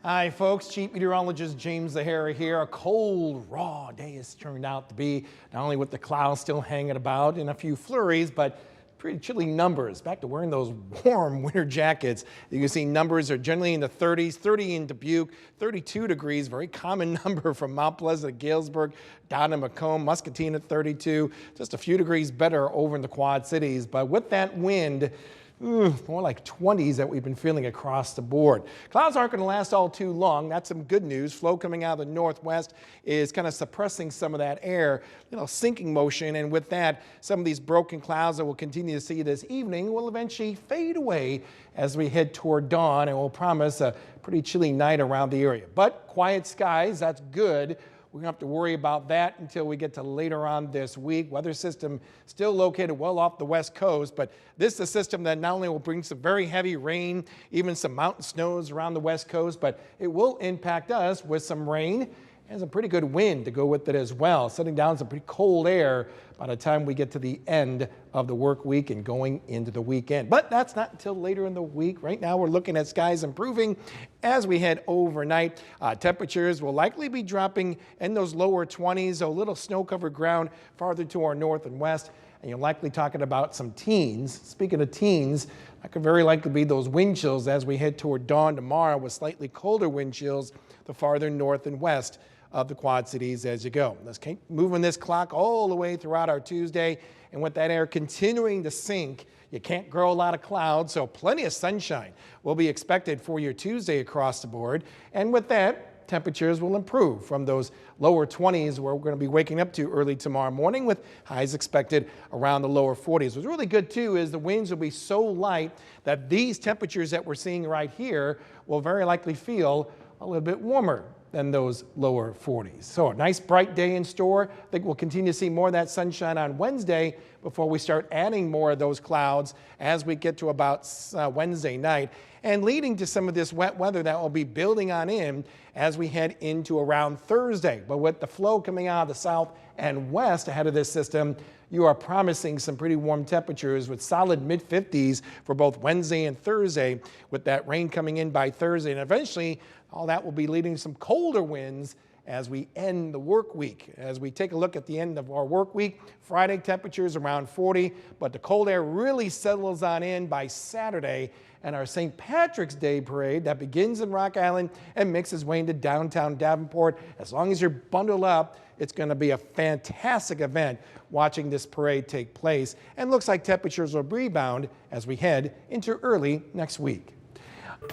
Hi folks, Chief Meteorologist James Zahara here. A cold, raw day has turned out to be, not only with the clouds still hanging about and a few flurries, but pretty chilly numbers. Back to wearing those warm winter jackets. You can see numbers are generally in the 30s, 30 in Dubuque, 32 degrees, very common number from Mount Pleasant to Galesburg, down to Macomb, Muscatine at 32, just a few degrees better over in the Quad Cities. But with that wind, more like 20s that we've been feeling across the board. Clouds aren't going to last all too long. That's some good news. Flow coming out of the northwest is kind of suppressing some of that air, sinking motion. And with that, some of these broken clouds that we'll continue to see this evening will eventually fade away as we head toward dawn, and will promise a pretty chilly night around the area. But quiet skies, that's good. We don't have to worry about that until we get to later on this week. Weather system still located well off the west coast, but this is a system that not only will bring some very heavy rain, even some mountain snows around the west coast, but it will impact us with some rain and some pretty good wind to go with it as well, setting down some pretty cold air by the time we get to the end of the work week and going into the weekend. But that's not until later in the week. Right now we're looking at skies improving as we head overnight. Temperatures will likely be dropping in those lower 20s, so a little snow-covered ground farther to our north and west. And you're likely talking about some teens. Speaking of teens, that could very likely be those wind chills as we head toward dawn tomorrow, with slightly colder wind chills the farther north and west of the Quad Cities as you go. Let's keep moving this clock all the way throughout our Tuesday, and with that air continuing to sink, you can't grow a lot of clouds, so plenty of sunshine will be expected for your Tuesday across the board. And with that, temperatures will improve from those lower 20s where we're going to be waking up to early tomorrow morning, with highs expected around the lower 40s. What's really good too is the winds will be so light that these temperatures that we're seeing right here will very likely feel a little bit warmer than those lower 40s. So a nice bright day in store. I think we'll continue to see more of that sunshine on Wednesday before we start adding more of those clouds as we get to about Wednesday night, and leading to some of this wet weather that will be building on in as we head into around Thursday. But with the flow coming out of the south and west ahead of this system, you are promising some pretty warm temperatures with solid mid-50s for both Wednesday and Thursday, with that rain coming in by Thursday. And eventually, all that will be leading to some colder winds as we end the work week. As we take a look at the end of our work week, Friday temperatures around 40, but the cold air really settles on in by Saturday, and our St. Patrick's Day parade that begins in Rock Island and makes its way into downtown Davenport. As long as you're bundled up, it's going to be a fantastic event watching this parade take place, and looks like temperatures will rebound as we head into early next week.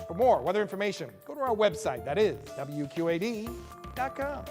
For more weather information, go to our website, that is WQAD.com.